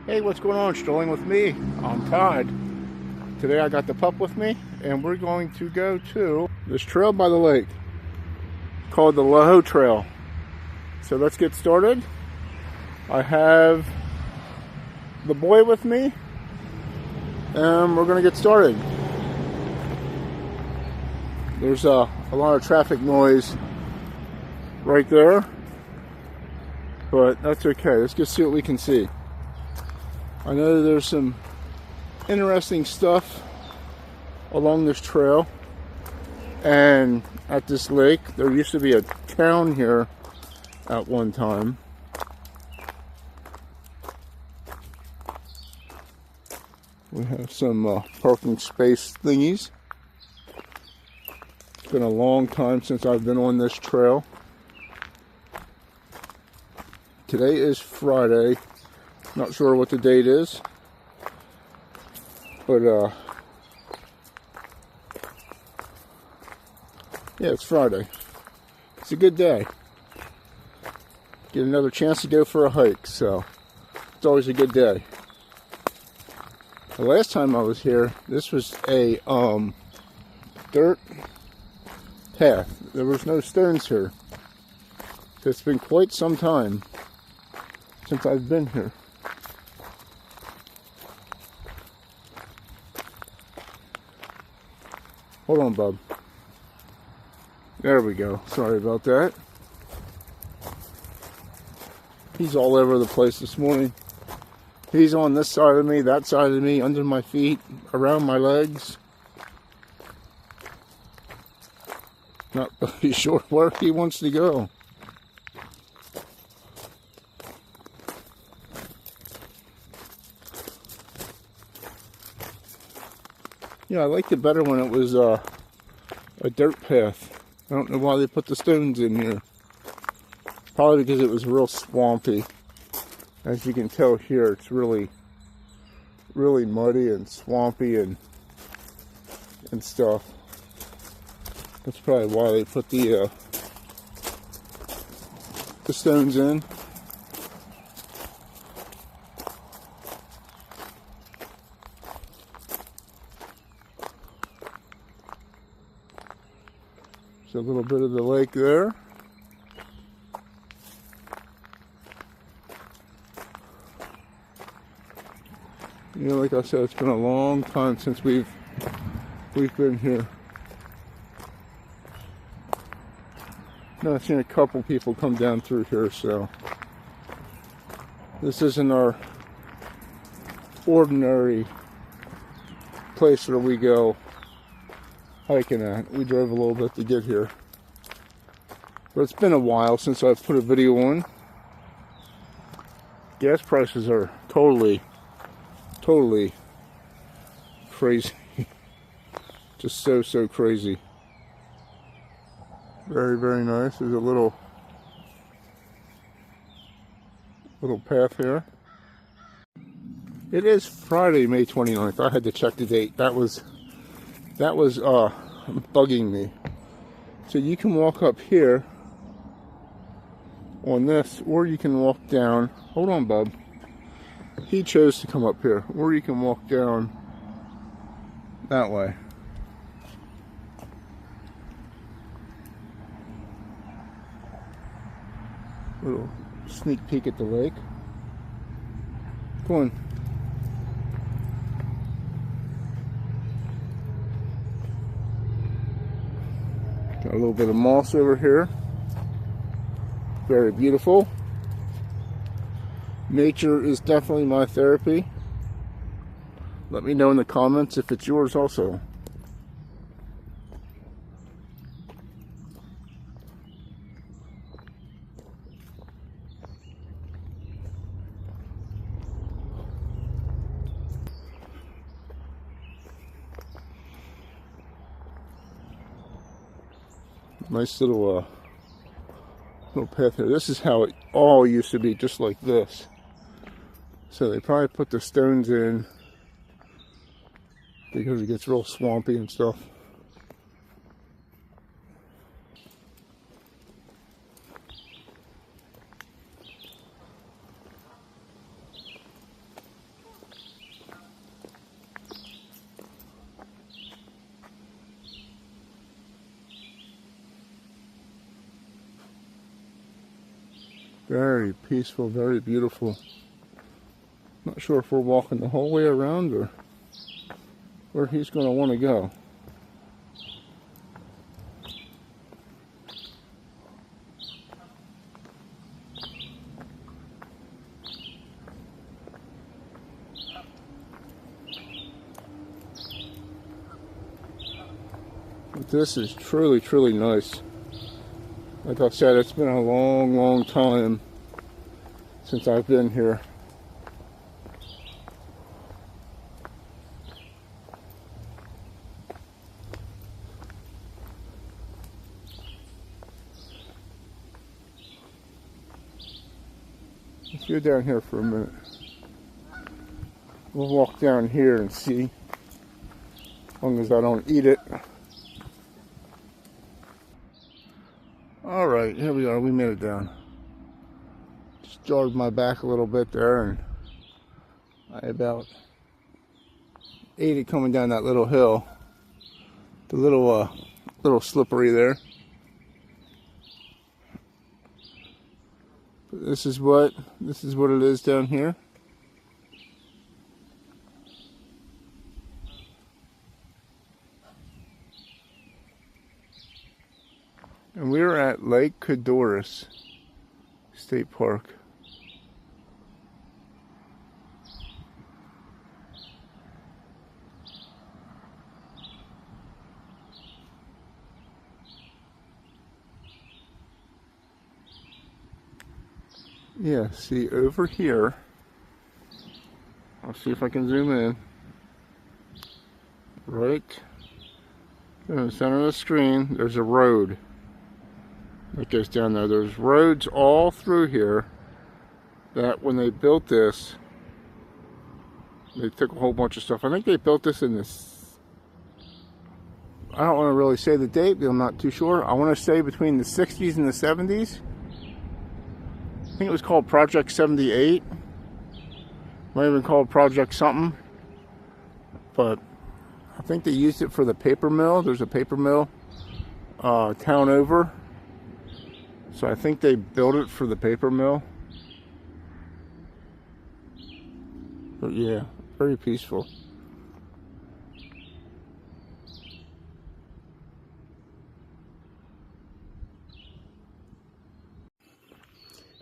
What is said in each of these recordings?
Hey, what's going on? Strolling with me. I'm Todd. Today I got the pup with me, and we're going to go to this trail by the lake called the Laho Trail. So let's get started. I have the boy with me, and we're going to get started. There's a lot of traffic noise right there, but that's okay. Let's just see what we can see. I know there's some interesting stuff along this trail, and at this lake there used to be a town here at one time. We have some parking space thingies. It's been a long time since I've been on this trail. Today is Friday. Not sure what the date is, but yeah, it's Friday. It's a good day. Get another chance to go for a hike, so it's always a good day. The last time I was here, this was a dirt path. There was no stones here. So it's been quite some time since I've been here. Hold on, bub. There we go. Sorry about that. He's all over the place this morning. He's on this side of me, that side of me, under my feet, around my legs. Not really sure where he wants to go. Yeah, I liked it better when it was a dirt path. I don't know why they put the stones in here. Probably because it was real swampy. As you can tell here, it's really muddy and swampy and stuff. That's probably why they put the stones in. There's a little bit of the lake there. You know, like I said, it's been a long time since we've been here. No, I've seen a couple people come down through here, so this isn't our ordinary place where we go hiking at. We drove a little bit to get here, but it's been a while since I've put a video on. Gas prices are totally crazy. Just so crazy. Very nice. There's a little path here. It is Friday, May 29th. I had to check the date. That was bugging me. So you can walk up here on this, or you can walk down. Hold on, bub. He chose to come up here, or you can walk down that way. Little sneak peek at the lake. Come on. Got a little bit of moss over here. Very beautiful. Nature is definitely my therapy. Let me know in the comments if it's yours also. Nice little path here. This is how it all used to be, just like this. So they probably put the stones in because it gets real swampy and stuff. Very peaceful, very beautiful. Not sure if we're walking the whole way around or where he's going to want to go. But this is truly, truly nice. Like I said, it's been a long, long time since I've been here. Let's go down here for a minute. We'll walk down here and see, as long as I don't eat it. Alright, here we are, we made it down. Just jarred my back a little bit there, and I about ate it coming down that little hill. The little slippery there. But this is what it is down here. And we're at Lake Codorus State Park. Yeah, see over here, I'll see if I can zoom in, right in the center of the screen, there's a road that goes down there. There's roads all through here that when they built this, they took a whole bunch of stuff. I think they built this in this, I don't want to really say the date, but I'm not too sure. I want to say between the 60s and the 70s. I think it was called Project 78. Might have been called Project something. But I think they used it for the paper mill. There's a paper mill town over. So I think they built it for the paper mill. But yeah, very peaceful.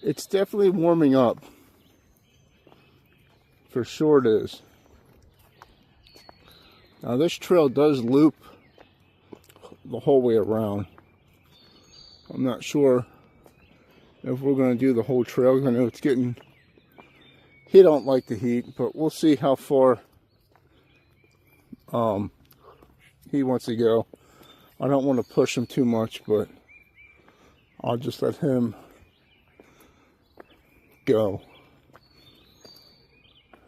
It's definitely warming up. For sure it is. Now this trail does loop the whole way around. I'm not sure if we're going to do the whole trail. I know it's getting, he don't like the heat, but we'll see how far he wants to go. I don't want to push him too much, but I'll just let him go.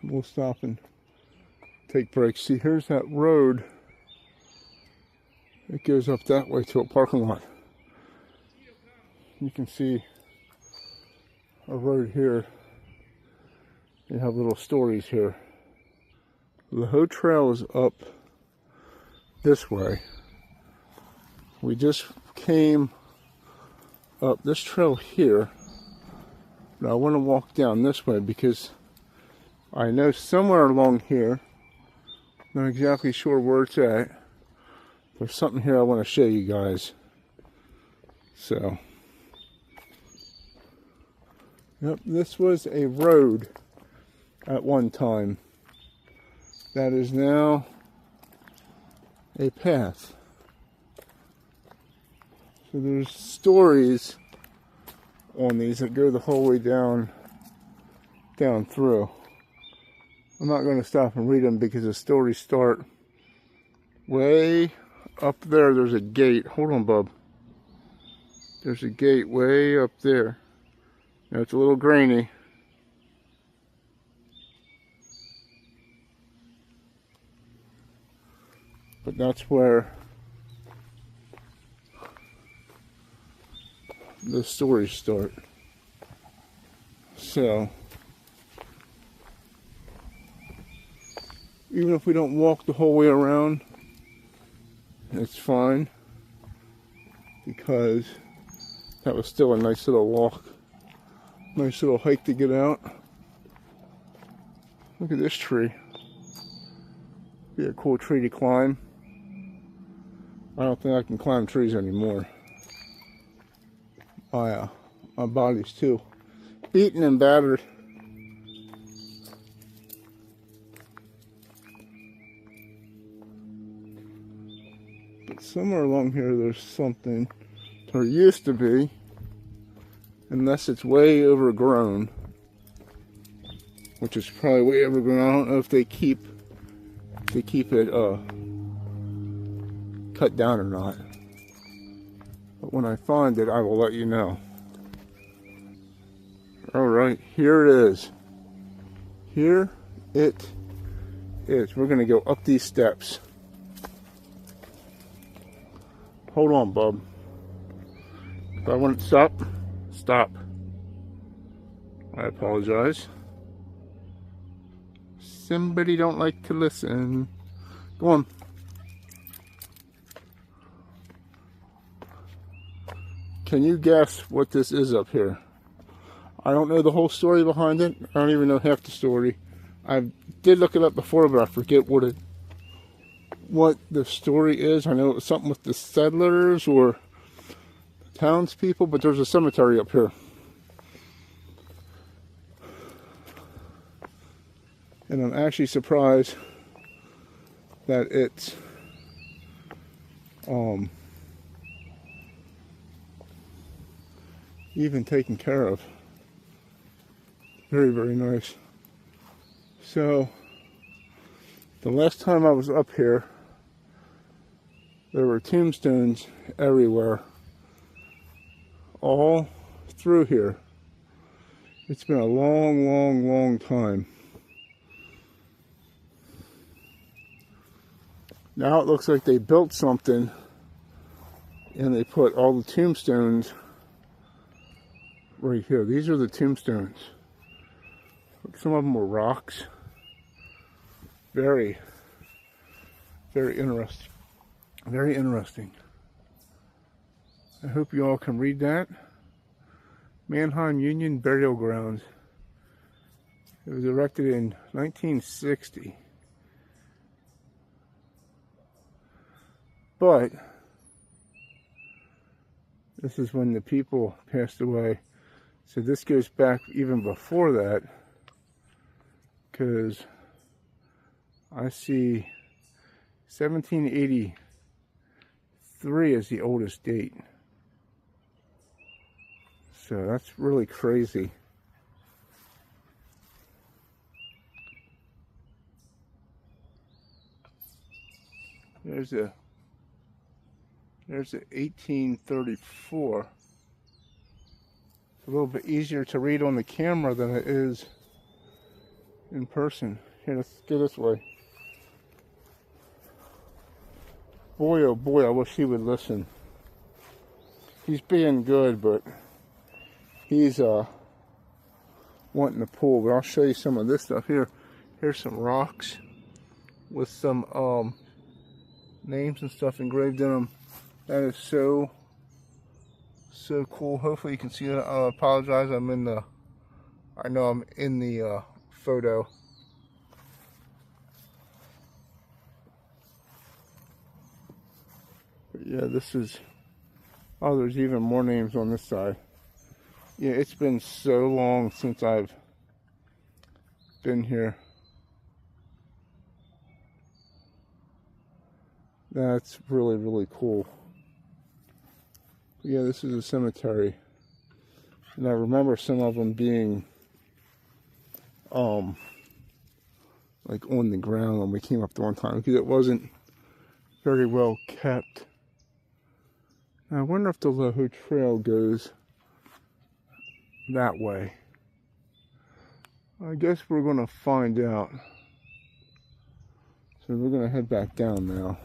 We'll stop and take breaks. See, here's that road. It goes up that way to a parking lot. You can see a road here. You have little stories here. The whole trail is up this way. We just came up this trail here. But I want to walk down this way because I know somewhere along here, not exactly sure where it's at, there's something here I want to show you guys. So, yep, this was a road at one time. That is now a path. So there's stories on these that go the whole way down through. I'm not going to stop and read them because the stories start way up there. There's a gate. Hold on, bub. There's a gate way up there. Now it's a little grainy. But that's where the stories start. So, even if we don't walk the whole way around, it's fine, because that was still a nice little walk. Nice little hike to get out. Look at this tree. Be a cool tree to climb. I don't think I can climb trees anymore. My body's too beaten and battered. But somewhere along here there's something, or used to be, unless it's way overgrown, which is probably way overgrown. I don't know if they keep it cut down or not. But when I find it, I will let you know. Alright, here it is. Here it is. We're going to go up these steps. Hold on, bub. If I want to stop, stop. I apologize. Somebody don't like to listen. Go on. Can you guess what this is up here? I don't know the whole story behind it. I don't even know half the story. I did look it up before, but I forget what the story is. I know it was something with the settlers or the townspeople, but there's a cemetery up here. And I'm actually surprised that it's even taken care of. Very, very nice. So, the last time I was up here, there were tombstones everywhere, all through here. It's been a long, long, long time. Now it looks like they built something and they put all the tombstones right here. These are the tombstones. Some of them were rocks. Very, very interesting. Very interesting. I hope you all can read that. Mannheim Union Burial Grounds. It was erected in 1960. But this is when the people passed away. So this goes back even before that, because I see 1783 as the oldest date. So that's really crazy. There's a 1834. It's a little bit easier to read on the camera than it is in person. Here, let's go this way. Boy, oh boy, I wish he would listen. He's being good, but he's wanting to pull. But I'll show you some of this stuff here. Here's some rocks with some names and stuff engraved in them. That is so cool. Hopefully you can see it. I apologize. I know I'm in the photo. But yeah, this is, oh, there's even more names on this side. Yeah, it's been so long since I've been here. That's really, really cool. But yeah, this is a cemetery. And I remember some of them being like on the ground when we came up the one time, because it wasn't very well kept. Now, I wonder if the Loho Trail goes that way. I guess we're going to find out. So we're going to head back down now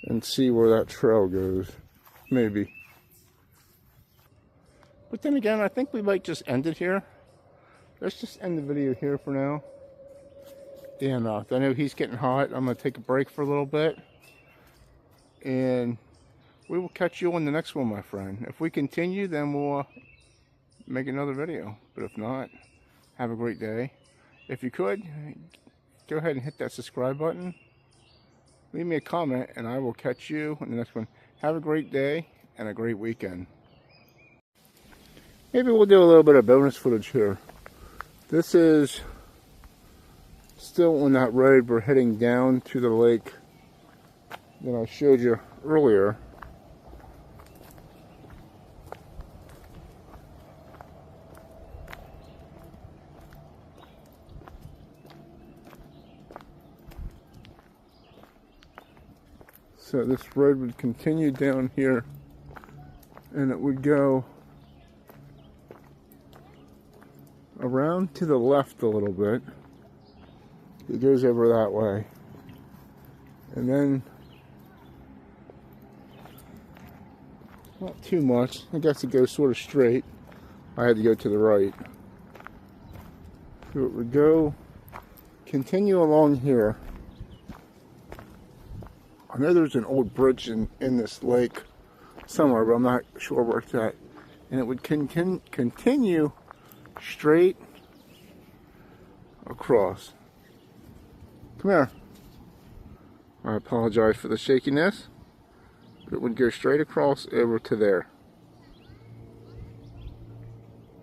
and see where that trail goes. Maybe. But then again, I think we might just end it here. Let's just end the video here for now. And I know he's getting hot. I'm going to take a break for a little bit. And we will catch you on the next one, my friend. If we continue, then we'll make another video. But if not, have a great day. If you could, go ahead and hit that subscribe button. Leave me a comment and I will catch you in the next one. Have a great day and a great weekend. Maybe we'll do a little bit of bonus footage here. This is still on that road. We're heading down to the lake that I showed you earlier. So this road would continue down here and it would go around to the left a little bit. It goes over that way. And then, not too much. I guess it goes sort of straight. I had to go to the right. So it would go, continue along here. I know there's an old bridge in this lake somewhere, but I'm not sure where it's at. And it would continue straight across. Come here. I apologize for the shakiness. But it would go straight across over to there.